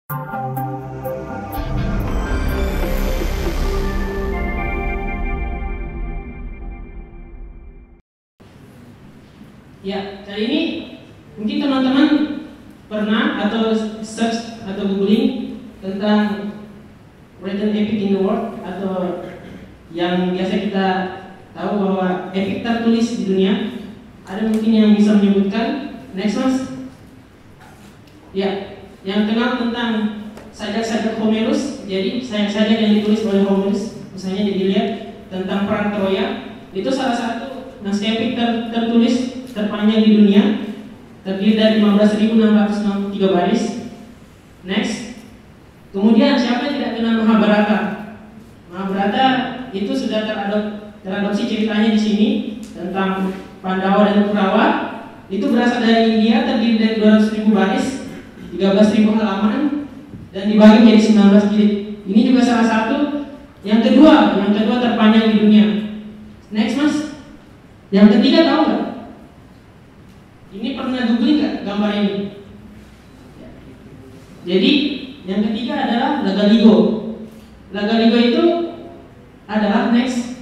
Ya, kali ini mungkin teman-teman pernah atau search atau googling tentang written epic in the world, atau yang biasa kita tahu bahwa epic tertulis di dunia. Ada mungkin yang bisa menyebutkan? Next mas. Ya, yang kenal tentang sajak-sajak Homerus. Jadi sajak-sajak yang ditulis oleh Homerus, misalnya dilihat tentang perang Troya, itu salah satu naskah epic tertulis terpanjang di dunia, terdiri dari 15.663 baris. Next. Kemudian siapa yang tidak kenal Mahabharata? Mahabharata itu sudah teradopsi ceritanya di sini tentang Pandawa dan Kurawa. Itu berasal dari India, terdiri dari 200.000 baris, 13.000 halaman, dan dibagi menjadi 19 jilid. Ini juga salah satu. Yang kedua terpanjang di dunia. Next mas. Yang ketiga tahu nggak? Ini pernah googling nggak gambar ini? Jadi yang ketiga adalah Lagaligo. Lagaligo itu adalah next.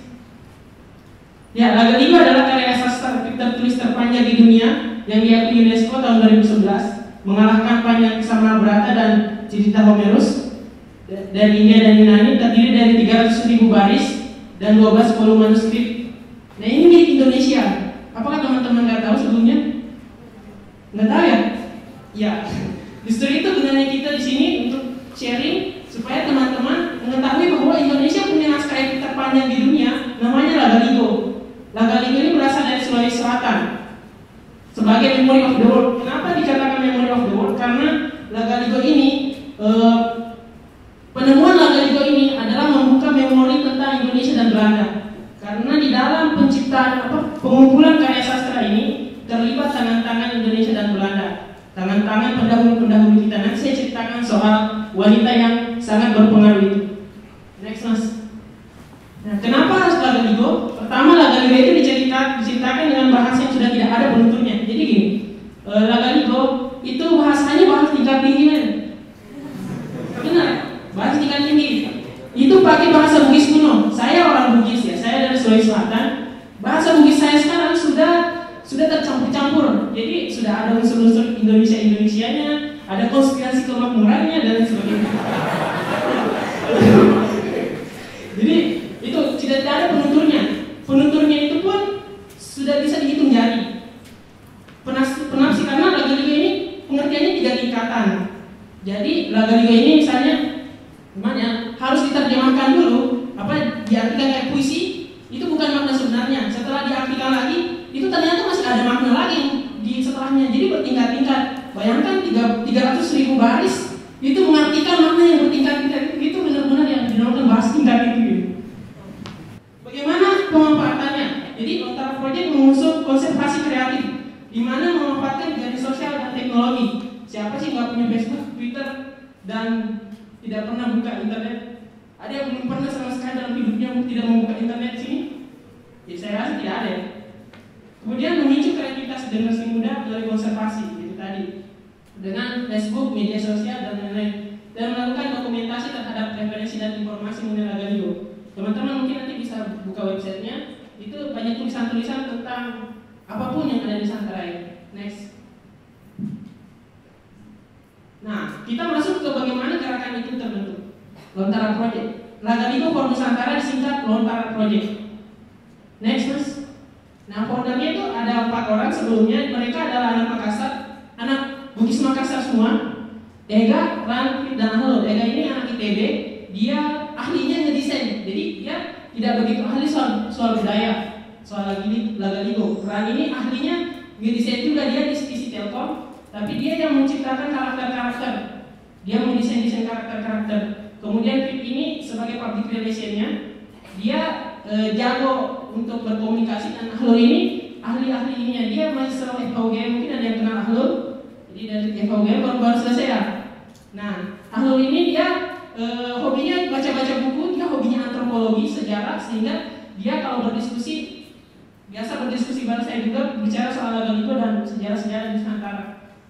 Ya, Lagaligo adalah karya sastra tertulis terpanjang di dunia yang diakui UNESCO tahun 2011, mengalahkan panjang kisah Mahabharata dan cerita Homerus dari India dan Yunani, terdiri dari 300.000 baris dan 12 volume manuskrip. Nah, ini milik Indonesia. Apakah teman-teman nggak tahu sebelumnya? Nggak tahu ya? Ya, justru itu gunanya kita di sini untuk sharing supaya teman-teman mengetahui bahwa Indonesia punya naskah epic terpanjang di dunia, namanya Lagaligo. Lagaligo ini berasal dari Sulawesi Selatan sebagai memory of the world. Kenapa dikatakan memory of the world? Karena Lagaligo ini, penemuan Lagaligo ini adalah membuka memori tentang Indonesia dan Belanda. Karena di dalam penciptaan pengumpulan karya sastra ini terlibat tangan-tangan Indonesia dan Belanda, tangan-tangan pendahulu-pendahulu kita. Nanti saya ceritakan soal wanita yang sangat berpengaruh itu. Next mas. Nah, kenapa harus Lagaligo? Pertama, Lagaligo itu diceritakan dengan bahasa yang sudah tidak ada penuturnya. Jadi gini, Lagaligo itu bahasanya bahasa tingkat tinggi men. Benar? Bahasa tingkat tinggi. Itu pakai bahasa Bugis kuno. Saya orang Bugis ya, saya dari Sulawesi Selatan. Bahasa Bugis saya sekarang sudah tercampur-campur. Jadi sudah ada unsur-unsur Indonesia-Indonesianya, ada konspirasi kemakmurannya dan sebagainya. Jadi itu tidak ada penuturnya. Penuturnya itu pun sudah bisa dihitung jari. Penafsiran karena Lagaligo ini pengertiannya 3 tingkatan. Jadi Lagaligo ini misalnya gimana? Harus diterjemahkan dulu, diartikan kayak puisi. Itu bukan makna sebenarnya. Setelah diartikan lagi, itu ternyata masih ada makna lagi di setelahnya. Jadi bertingkat-tingkat. Bayangkan 300.000 baris itu mengartikan makna yang bertingkat-tingkat. Itu benar-benar yang dinamakan bahasa tingkat itu. Bagaimana pemanfaatannya? Jadi Lontara Project mengusung konservasi kreatif, di mana memanfaatkan jaringan sosial dan teknologi. Siapa sih nggak punya Facebook, Twitter, dan tidak pernah buka internet? Ada yang belum pernah sama sekali dalam hidupnya tidak membuka internet di sini? Ya saya rasa tidak ada. Kemudian memicu kreativitas generasi muda melalui konservasi, itu tadi, dengan Facebook, media sosial dan lain-lain, dan melakukan dokumentasi terhadap referensi dan informasi mengenai Lagaligo. Teman-teman mungkin nanti bisa buka websitenya. Itu banyak tulisan-tulisan tentang apapun yang ada di Nusantara ini. Next. Nah, kita masuk ke bagaimana gerakan itu terbentuk. Lontara Project. Lagaligo for Nusantara disingkat Lontara Project. Next mas. Nah, foundernya itu ada 4 orang sebelumnya. Mereka adalah anak Makassar, anak Bugis Makassar semua. Ega, Ran, dan Ahlo. Ega ini anak ITB. Dia ahlinya ngedesain. Jadi dia tidak begitu ahli soal budaya, soal Lagaligo. Ran ini ahlinya ngedesain juga, dia di sisi Telkom. Tapi dia yang menciptakan karakter-karakter. Dia mendesain karakter-karakter. Kemudian Fit ini sebagai public relation-nya, dia jago untuk berkomunikasi. Dan Ahlul ini ahli-ahli ininya, dia mahasiswa FHUG. Mungkin ada yang kenal Ahlul. Jadi dari FHUG baru selesai ya. Nah, Ahlul ini dia hobinya baca-baca buku, dia hobinya antropologi, sejarah, sehingga dia kalau berdiskusi, biasa berdiskusi bareng saya juga, bicara soal Lagaligo dan sejarah-sejarah di Nusantara.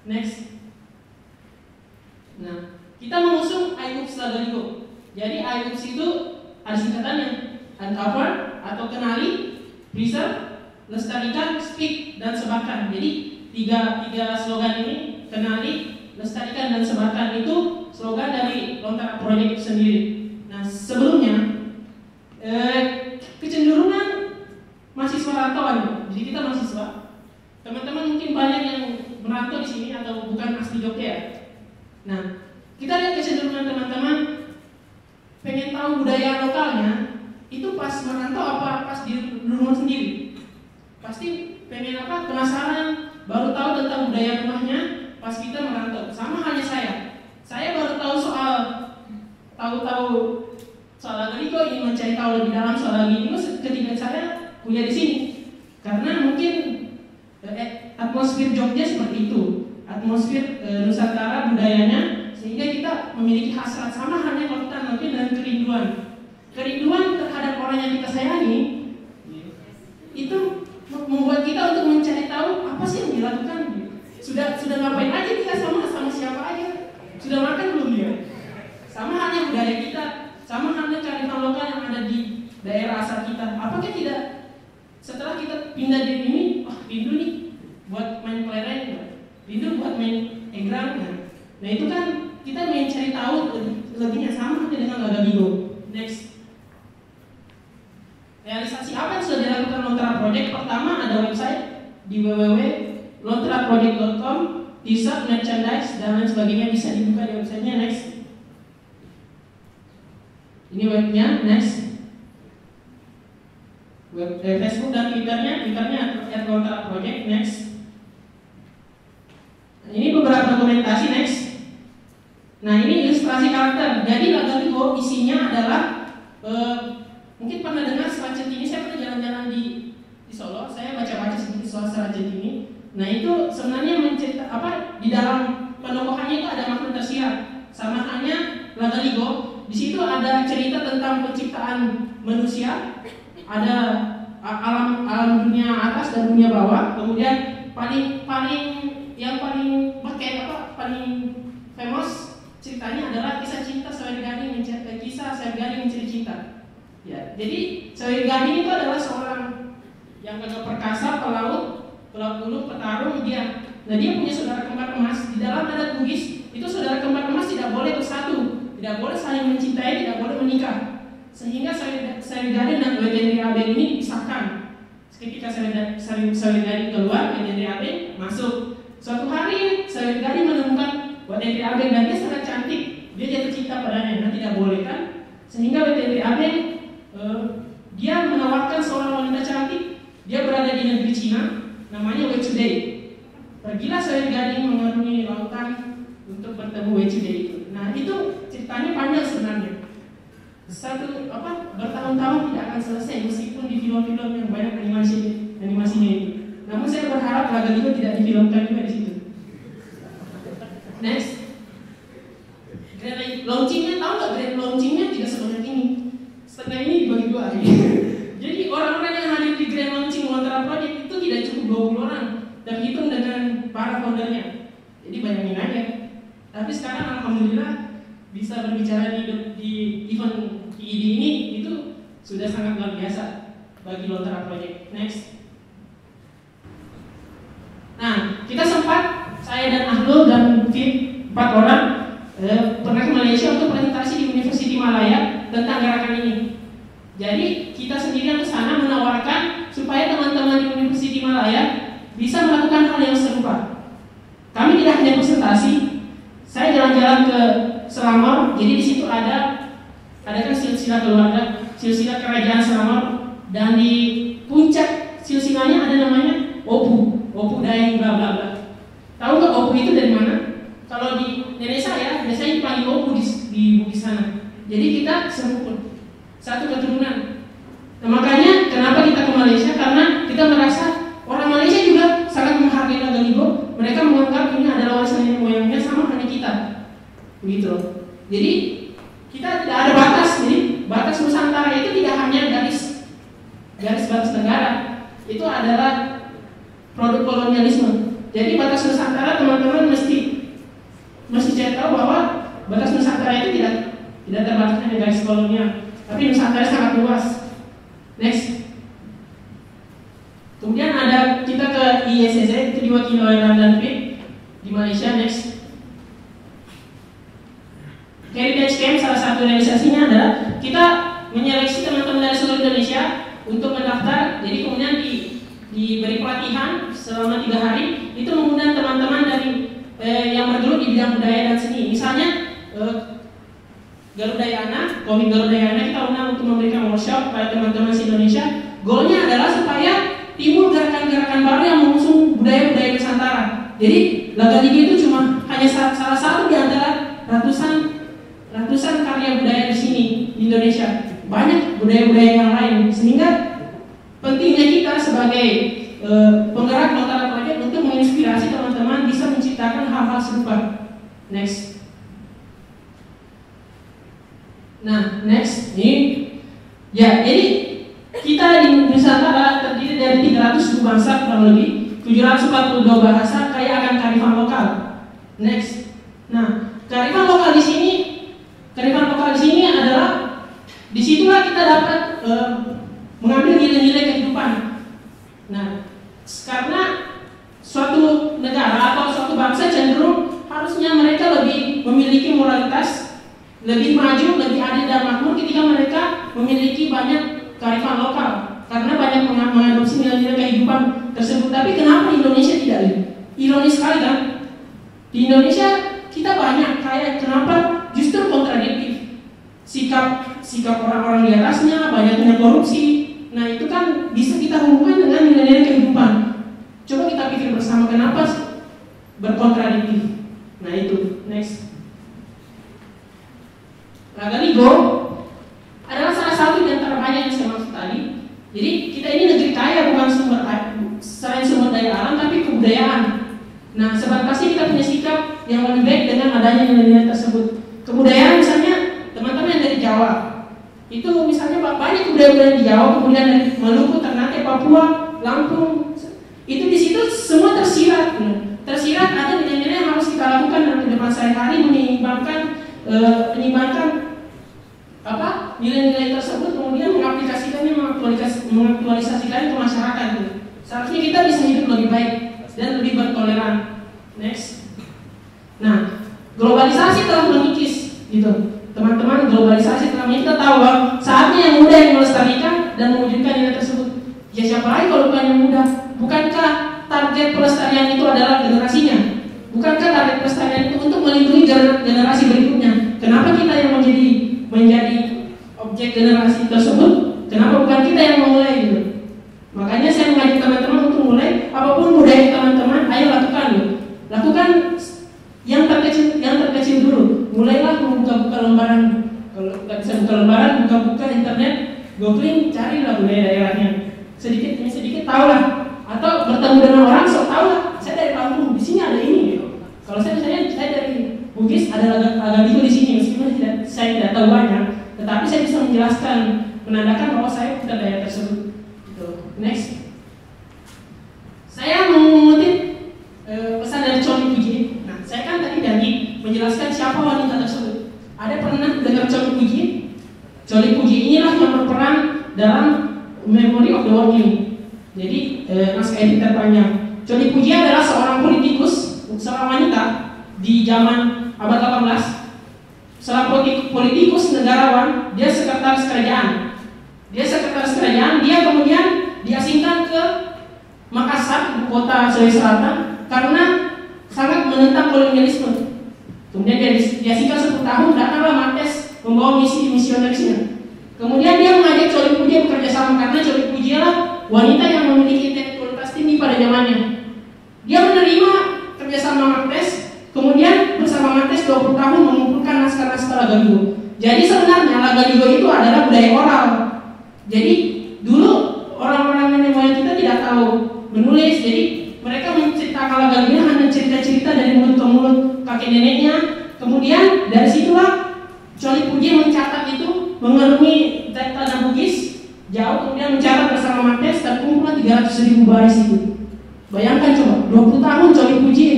Next. Nah, kita mengusung iWorks Lagaligo. Jadi iWorks itu ada singkatannya, uncover atau kenali, preserve, lestarikan, speak, dan sebarkan. Jadi tiga slogan ini, kenali, lestarikan, dan sebarkan, itu slogan dari Lontara Project sendiri. Nah, sebelumnya kecenderungan mahasiswa rantauan, jadi kita mahasiswa, teman-teman mungkin banyak yang merantau di sini atau bukan asli Jogja. Nah, kita lihat kecenderungan teman-teman pengen tahu budaya lokalnya itu pas merantau apa pas di rumah sendiri. Pasti pengen apa, penasaran, baru tahu tentang budaya rumahnya pas kita merantau. Sama halnya saya baru tahu soal Lagaligo, ingin mencari tahu lebih dalam soal Lagaligo ketika saya kuliah di sini. Karena mungkin atmosfer Jogja seperti itu, atmosfer Nusantara budayanya, sehingga kita memiliki hasrat. Sama halnya kalau kita mungkin dengan kerinduan terhadap orang yang kita sayangi, itu membuat kita untuk mencari tahu apa sih yang dilakukan. Sudah ngapain aja kita, sama siapa aja, sudah makan belum dia. Sama halnya budaya kita, sama halnya kearifan lokal yang ada di daerah asal kita. Apakah tidak setelah kita pindah di ini, rindu nih buat main kelereng, rindu buat main egrang. Nah itu kan kita ingin cari tahu lebihnya. Sama dengan Lagaligo. Next, realisasi apa yang sudah dilakukan Lontara Project? Pertama, ada website di www.lontaraproject.com, t-shirt, merchandise, dan lain sebagainya bisa dibuka di websitenya. Next, ini webnya. Next, Facebook dan Twitternya @lontaraproject. Next, ini beberapa dokumentasi. Next, nah ini ilustrasi karakter. Jadi Lagaligo isinya adalah mungkin pernah dengar Selat Centini. Saya pernah jalan-jalan di Solo, saya baca-baca sedikit soal Selat Centini. Nah itu sebenarnya mencerita apa, di dalam penokohannya itu ada makna tersirat. Sama halnya Lagaligo, di situ ada cerita tentang penciptaan manusia, ada alam dunia atas dan dunia bawah. Kemudian paling famous ceritanya adalah kisah cinta Sawer Gading mencari cinta. Ya, jadi Sawer Gading itu adalah seorang yang agak perkasa, pelaut dulu, petarung dia. Nah dia punya saudara kembar emas. Di dalam adat Bugis itu saudara kembar emas tidak boleh bersatu, tidak boleh saling mencintai, tidak boleh menikah. Sehingga Sawer Gading dan Wetendri Abeng ini dipisahkan. Ketika Sawer Gading keluar, Wetendri Abeng masuk. Suatu hari Sawer Gading menemukan Wetendri Abeng dan dia sangat cantik. Dia jatuh cinta padanya, dan tidak boleh kan? Sehingga Wetendri Abeng dia menawarkan seorang wanita cantik. Dia berada di negeri Cina, namanya Wechudei. Pergilah Sawer Gading mengarungi lautan untuk bertemu Wechudei itu. Nah itu ceritanya panjang sebenarnya. Bertahun-tahun tidak akan selesai meskipun di film-film yang banyak animasinya itu. Namun saya berharap Lagaligo tidak difilmkan juga di situ. Next, grand launchingnya, tahu nggak grand launchingnya tidak sebanyak ini. Setengah ini dibagi dua. Jadi orang-orang yang hadir di grand launching Lontara Project itu tidak cukup 20 orang, terhitung dengan para foundernya. Jadi bayangin aja. Tapi sekarang alhamdulillah bisa berbicara di event IID ini, itu sudah sangat luar biasa bagi Lontara Project. Next. Nah, kita sempat, saya dan Ahlul dan Fit, 4 orang pernah ke Malaysia untuk presentasi di University Malaya tentang gerakan ini. Jadi kita sendiri ke sana menawarkan supaya teman-teman di University Malaya bisa melakukan hal yang serupa. Kami tidak hanya presentasi, saya jalan-jalan ke Selangor. Jadi di situ ada kan silsilah keluarga, silsilah kerajaan Selangor, dan di puncak silsilahnya ada namanya Opu Daeng bla bla bla. Tahu nggak Opu itu dari mana? Kalau di nenek saya biasanya dipanggil Opu di Bugis sana. Jadi kita serumpun, satu keturunan. Nah, makanya kenapa kita ke Malaysia? Karena kita merasa orang Malaysia juga sangat menghargai Lagaligo. Mereka menganggap ini adalah warisan nenek moyangnya, sama halnya kita. Begitu. Jadi kita tidak ada batas. Jadi batas Nusantara itu tidak hanya garis batas negara. Itu adalah produk kolonialisme. Jadi batas Nusantara teman-teman mesti cari tahu bahwa batas tidak terbatas hanya garis kolonial, tapi Nusantara sangat luas. Next. Kemudian ada kita ke ISSC, itu diwakili oleh London Fit di Malaysia. Next. Heritage Camp salah satu realisasinya adalah kita menyeleksi teman-teman dari seluruh Indonesia untuk mendaftar. Jadi kemudian diberi pelatihan selama 3 hari. Itu mengundang teman-teman dari yang bergelut di bidang budaya dan seni. Misalnya Garudayana, komik Garudayana kita undang untuk memberikan workshop pada teman-teman se-Indonesia. Goalnya adalah supaya timbul gerakan-gerakan baru yang mengusung budaya-budaya Nusantara. Jadi Laga Liga itu cuma hanya salah satu di antara ratusan karya budaya di sini di Indonesia. Banyak budaya-budaya yang lain, sehingga pentingnya kita sebagai penggerak Notara Project untuk menginspirasi teman-teman bisa menciptakan hal-hal serupa. Next. Nah, next ini ya, jadi kita di Nusantara terdiri dari 300 suku bangsa kurang lebih, 742 bahasa, kaya akan kearifan lokal. Next. Nah, kearifan lokal di sini adalah disitulah kita dapat mengambil nilai-nilai kehidupan. Nah, karena suatu negara atau suatu bangsa cenderung harusnya mereka lebih memiliki moralitas, lebih maju, lebih adil dan makmur ketika mereka memiliki banyak kearifan lokal, karena banyak mengadopsi nilai-nilai kehidupan tersebut. Tapi kenapa Indonesia tidak? Ironis sekali kan? Di Indonesia kita banyak kaya, kenapa justru kontradiktif? Sikap orang-orang di atasnya, banyaknya korupsi. Nah, itu kan bisa kita hubungkan dengan nilai-nilai kehidupan. Coba kita pikir bersama kenapa berkontradiktif. Nah, itu. Next. Lagaligo adalah salah satu di antara banyak yang saya maksud tadi. Jadi kita ini negeri kaya, bukan selain sumber daya alam, tapi kebudayaan. Nah, sebatasnya kita punya sikap yang lebih baik dengan adanya nilai-nilai tersebut. Kebudayaan misalnya teman-teman yang dari Jawa, itu misalnya banyak kebudayaan di Jawa, kemudian dari Maluku, Ternate, Papua, Lampung, itu di situ semua tersirat. Tersirat ada nilai-nilai yang harus kita lakukan dalam kehidupan sehari-hari, menyeimbangkan nilai-nilai tersebut, kemudian mengaplikasikannya, mengaktualisasikannya ke masyarakat. Seharusnya kita bisa hidup lebih baik dan lebih bertoleran. Next. Nah, globalisasi telah mengikis, gitu. Teman-teman, globalisasi telah mengikis. Kita tahu bahwa saatnya yang muda yang melestarikan dan mewujudkan nilai tersebut. Ya siapa lagi kalau bukan yang muda? Bukankah target pelestarian itu adalah generasinya? Bukankah target pelestarian itu untuk melindungi generasi berikutnya? Kenapa kita yang menjadi objek generasi tersebut? Kenapa bukan kita yang memulai gitu? Makanya saya mengajak teman-teman untuk mulai apapun budaya teman-teman, ayo lakukan loh. Lakukan yang terkecil dulu. Mulailah membuka-buka lembaran. Kalau nggak bisa buka lembaran, buka-buka internet, googling, carilah budaya daerahnya. Sedikit demi sedikit tahulah. Atau bertemu dengan orang, tahulah. Saya dari Lampung, di sini ada ini. Gitu. Kalau saya dari Bugis, ada Lagaligo di sini. Meskipun saya tidak tahu banyak, tetapi saya bisa menjelaskan, menandakan bahwa saya punya daerah tersebut. Gitu. Next. Saya mengutip pesan dari Choli Puji. Nah, saya kan tadi janji menjelaskan siapa wanita tersebut. Ada pernah dengar Choli Puji? Choli Puji inilah yang berperan dalam Memory of the Working. Jadi naskah edit terpanjang. Choli Puji adalah seorang seorang wanita di zaman abad 18. Seorang politikus negarawan, dia sekretaris kerajaan. Dia kemudian diasingkan ke Makassar, ibu kota Sulawesi Selatan, karena sangat menentang kolonialisme. Kemudian dia diasingkan 10 tahun, datanglah Marquez membawa misi misionarisnya. Kemudian dia mengajak Choli Puji bekerja sama, karena Choli Puji adalah wanita yang memiliki intelektualitas tinggi pada zamannya. Dia menerima kerjasama Marquez, kemudian bersama Marquez 20 tahun mengumpulkan naskah-naskah Lagaligo. Jadi sebenarnya Lagaligo itu adalah budaya oral. Jadi dulu orang-orang nenek moyang kita tidak tahu menulis, jadi mereka menceritakan Lagaligo hanya cerita-cerita dari mulut ke mulut kakek neneknya. Kemudian dari situlah Choli Puji mencatat itu, mengarungi tanah Bugis jauh, kemudian mencatat bersama Marquez, terkumpullah 300.000 baris itu. Bayangkan coba, 20 tahun Choli Puji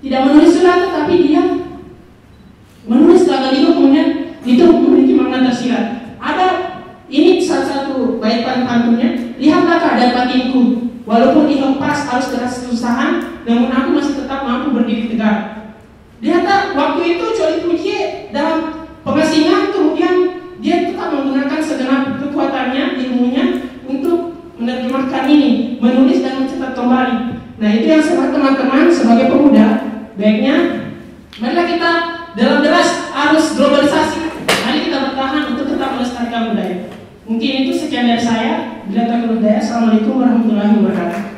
tidak menulis surat, tetapi dia menulis Lagaligo. itu memiliki makna tersirat. Ada ini salah satu bait pantunnya, lihatlah keadaan batinku, walaupun dihempas harus dengan kesusahan, namun aku masih tetap mampu berdiri tegak. Lihatlah waktu itu Choy Puji dalam pengasingan, kemudian dia tetap menggunakan segenap kekuatannya, ilmunya untuk menerjemahkan ini, menulis dan mencetak kembali. Nah itu yang saya teman-teman sebagai pemuda, baiknya marilah kita dalam deras arus globalisasi, mari kita bertahan untuk tetap melestarikan budaya. Mungkin itu sekian dari saya. Bila tak berudaya, Assalamualaikum warahmatullahi wabarakatuh.